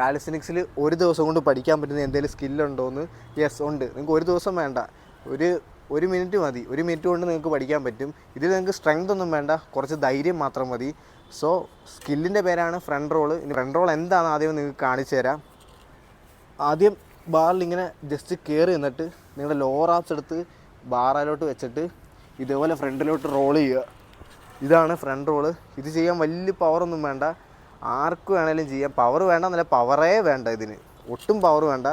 കാലിസ്റ്റനിക്സിൽ ഒരു ദിവസം കൊണ്ട് പഠിക്കാൻ പറ്റുന്ന എന്തെങ്കിലും സ്കില്ലുണ്ടോയെന്ന്? യെസ് ഉണ്ട്. നിങ്ങൾക്ക് ഒരു ദിവസം വേണ്ട, ഒരു മിനിറ്റ് മതി. ഒരു മിനിറ്റ് കൊണ്ട് നിങ്ങൾക്ക് പഠിക്കാൻ പറ്റും. ഇതിൽ നിങ്ങൾക്ക് സ്ട്രെങ്ത് ഒന്നും വേണ്ട, കുറച്ച് ധൈര്യം മാത്രം മതി. സോ സ്കില്ലിൻ്റെ പേരാണ് ഫ്രണ്ട് റോൾ. ഇനി ഫ്രണ്ട് റോൾ എന്താണെന്ന് ആദ്യം നിങ്ങൾക്ക് കാണിച്ചു തരാം. ആദ്യം ബാറിൽ ഇങ്ങനെ ജസ്റ്റ് കയറി നിന്നിട്ട് നിങ്ങളുടെ ലോവർ ആർംസ് എടുത്ത് ബാറിലോട്ട് വെച്ചിട്ട് ഇതേപോലെ ഫ്രണ്ടിലോട്ട് റോൾ ചെയ്യുക. ഇതാണ് ഫ്രണ്ട് റോള്. ഇത് ചെയ്യാൻ വലിയ പവറൊന്നും വേണ്ട, ആർക്ക് വേണേലും ചെയ്യാം. പവർ വേണ്ട എന്നല്ല, പവറേ വേണ്ട, ഇതിന് ഒട്ടും പവർ വേണ്ട.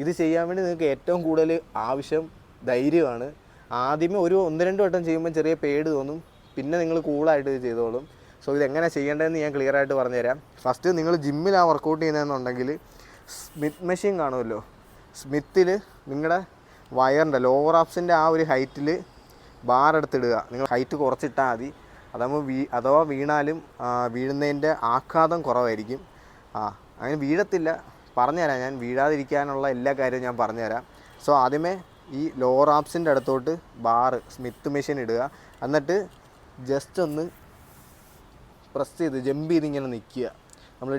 ഇത് ചെയ്യാൻ വേണ്ടി നിങ്ങൾക്ക് ഏറ്റവും കൂടുതൽ ആവശ്യം ധൈര്യമാണ്. ആദ്യമേ ഒരു 1-2 വട്ടം ചെയ്യുമ്പോൾ ചെറിയ പേടി തോന്നും, പിന്നെ നിങ്ങൾ കൂളായിട്ട് ഇത് ചെയ്തോളും. സോ ഇതെങ്ങനെ ചെയ്യേണ്ടതെന്ന് ഞാൻ ക്ലിയർ ആയിട്ട് പറഞ്ഞുതരാം. ഫസ്റ്റ് നിങ്ങൾ ജിമ്മിലാണ് വർക്കൗട്ട് ചെയ്യുന്നതെന്നുണ്ടെങ്കിൽ സ്മിത്ത് മെഷീൻ കാണുമല്ലോ, സ്മിത്തിൽ നിങ്ങളുടെ വയറിൻ്റെ ലോവർ ആർംസിൻ്റെ ആ ഒരു ഹൈറ്റിൽ ബാർ എടുത്തിടുക. നിങ്ങൾ ഹൈറ്റ് കുറച്ചിട്ടാൽ മതി. അതാകുമ്പോൾ അഥവാ വീണാലും വീഴുന്നതിൻ്റെ ആഘാതം കുറവായിരിക്കും. അങ്ങനെ വീഴത്തില്ല. പറഞ്ഞുതരാം, ഞാൻ വീഴാതിരിക്കാനുള്ള എല്ലാ കാര്യവും ഞാൻ പറഞ്ഞുതരാം. സോ ആദ്യമേ ഈ ലോവർ ആർംസിൻ്റെ അടുത്തോട്ട് സ്മിത്ത് മെഷീൻ ഇടുക. എന്നിട്ട് ജസ്റ്റ് ഒന്ന് പ്രസ് ചെയ്ത് ജമ്പ് ചെയ്ത് ഇങ്ങനെ നിൽക്കുക. നമ്മൾ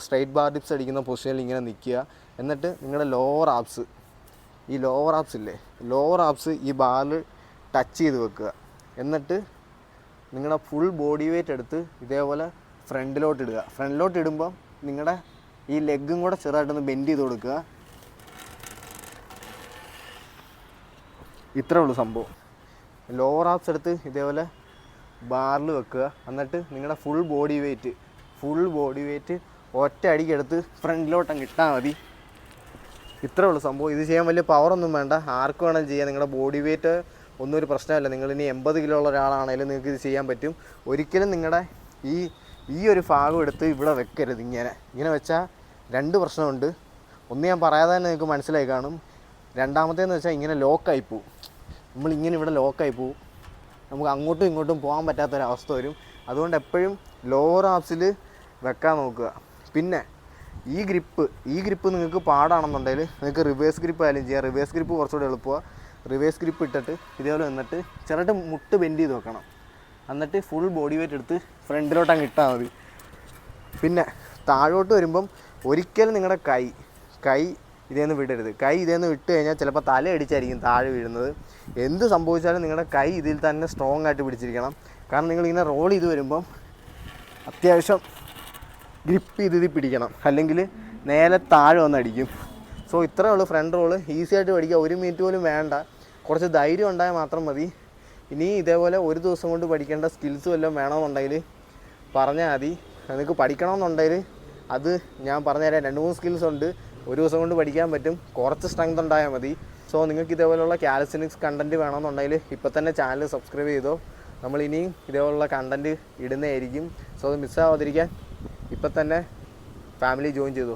സ്ട്രൈറ്റ് ബാർ ഡിപ്സ് അടിക്കുന്ന പൊസിഷനിൽ ഇങ്ങനെ നിൽക്കുക. എന്നിട്ട് നിങ്ങളുടെ ലോവർ ആർംസ്, ഈ ലോവർ ആർംസ് ഇല്ലേ, ലോവർ ആർംസ് ഈ ബാറിൽ ടച്ച് ചെയ്ത് വെക്കുക. എന്നിട്ട് നിങ്ങളുടെ ഫുൾ ബോഡി വെയ്റ്റ് എടുത്ത് ഇതേപോലെ ഫ്രണ്ടിലോട്ട് ഇടുക. ഫ്രണ്ടിലോട്ട് ഇടുമ്പോൾ നിങ്ങളുടെ ഈ ലെഗും കൂടെ ചെറുതായിട്ടൊന്ന് ബെൻഡ് ചെയ്ത് കൊടുക്കുക. ഇത്രേ ഉള്ളൂ സംഭവം. ലോവർ ആർംസ് എടുത്ത് ഇതേപോലെ ബാറിൽ വെക്കുക. എന്നിട്ട് നിങ്ങളുടെ ഫുൾ ബോഡി വെയ്റ്റ് ഒറ്റ അടിക്കെടുത്ത് ഫ്രണ്ടിലോട്ടങ്ങ് ഇട്ടാൽ മതി. ഇത്രേ ഉള്ളൂ സംഭവം. ഇത് ചെയ്യാൻ വലിയ പവറൊന്നും വേണ്ട, ആർക്ക് വേണമെങ്കിലും ചെയ്യാം. നിങ്ങളുടെ ബോഡി വെയ്റ്റ് ഒന്നും ഒരു പ്രശ്നമല്ല. നിങ്ങളിനി 80 കിലോ ഉള്ള ഒരാളാണെങ്കിലും നിങ്ങൾക്ക് ഇത് ചെയ്യാൻ പറ്റും. ഒരിക്കലും നിങ്ങളുടെ ഈ ഒരു ഭാഗം എടുത്ത് ഇവിടെ വെക്കരുത്. ഇങ്ങനെ വെച്ചാൽ 2 പ്രശ്നമുണ്ട്. ഒന്ന് ഞാൻ പറയാതെ തന്നെ നിങ്ങൾക്ക് മനസ്സിലായി കാണും. രണ്ടാമത്തേന്ന് വെച്ചാൽ ഇങ്ങനെ ലോക്കായി പോവും. നമ്മളിങ്ങനെ ഇവിടെ ലോക്കായി പോവും, നമുക്ക് അങ്ങോട്ടും ഇങ്ങോട്ടും പോകാൻ പറ്റാത്തൊരവസ്ഥ വരും. അതുകൊണ്ട് എപ്പോഴും ലോവർ ആർംസിൽ വെക്കാൻ നോക്കുക. പിന്നെ ഈ ഗ്രിപ്പ് നിങ്ങൾക്ക് പാടാണെന്നുണ്ടെങ്കിൽ നിങ്ങൾക്ക് റിവേഴ്സ് ഗ്രിപ്പ് ആയാലും ചെയ്യാം. റിവേഴ്സ് ഗ്രിപ്പ് കുറച്ചുകൂടെ എളുപ്പമാണ്. റിവേഴ്സ് ഗ്രിപ്പ് ഇട്ടിട്ട് ഇതേപോലെ നിന്നിട്ട് ചെറുതായിട്ട് മുട്ട് ബെൻഡ് ചെയ്ത് വെക്കണം. എന്നിട്ട് ഫുൾ ബോഡി വെയ്റ്റ് എടുത്ത് ഫ്രണ്ടിലോട്ട് അങ്ങ് ഇട്ടാൽ മതി. പിന്നെ താഴോട്ട് വരുമ്പം ഒരിക്കലും നിങ്ങളുടെ കൈ ഇതേന്ന് വിടരുത്. കൈ ഇതേന്ന് വിട്ട് കഴിഞ്ഞാൽ ചിലപ്പോൾ തലയടിച്ചായിരിക്കും താഴെ വീഴുന്നത്. എന്ത് സംഭവിച്ചാലും നിങ്ങളുടെ കൈ ഇതിൽ തന്നെ സ്ട്രോങ് ആയിട്ട് പിടിച്ചിരിക്കണം. കാരണം നിങ്ങളിങ്ങനെ റോൾ ചെയ്ത് വരുമ്പം അത്യാവശ്യം ഗ്രിപ്പ് ചെയ്ത് ഇതിൽ പിടിക്കണം, അല്ലെങ്കിൽ നേരെ താഴെ വന്നടിക്കും. സോ ഇത്രയേ ഉള്ളൂ ഫ്രണ്ട് റോള്. ഈസി ആയിട്ട് പഠിക്കുക, 1 മിനിറ്റ് പോലും വേണ്ട. കുറച്ച് ധൈര്യം ഉണ്ടായാൽ മാത്രം മതി. ഇനി ഇതേപോലെ ഒരു ദിവസം കൊണ്ട് പഠിക്കേണ്ട സ്കിൽസ് വല്ലതും വേണമെന്നുണ്ടെങ്കിൽ പറഞ്ഞാൽ മതി. നിങ്ങൾക്ക് പഠിക്കണമെന്നുണ്ടെങ്കിൽ അത് ഞാൻ പറഞ്ഞുതരാം. 2-3 സ്കിൽസ് ഉണ്ട്, ഒരു ദിവസം കൊണ്ട് പഠിക്കാൻ പറ്റും. കുറച്ച് സ്ട്രെങ്ത് ഉണ്ടായാൽ മതി. സോ നിങ്ങൾക്ക് ഇതേപോലെയുള്ള കാലിസ്റ്റനിക്സ് കണ്ടൻറ്റ് വേണമെന്നുണ്ടെങ്കിൽ ഇപ്പോൾ തന്നെ ചാനൽ സബ്സ്ക്രൈബ് ചെയ്തോ. നമ്മൾ ഇനിയും ഇതേപോലുള്ള കണ്ടൻറ്റ് ഇടുന്നതായിരിക്കും. സോ അത് മിസ്സാവാതിരിക്കാൻ ഇപ്പം തന്നെ ഫാമിലി ജോയിൻ ചെയ്തോ.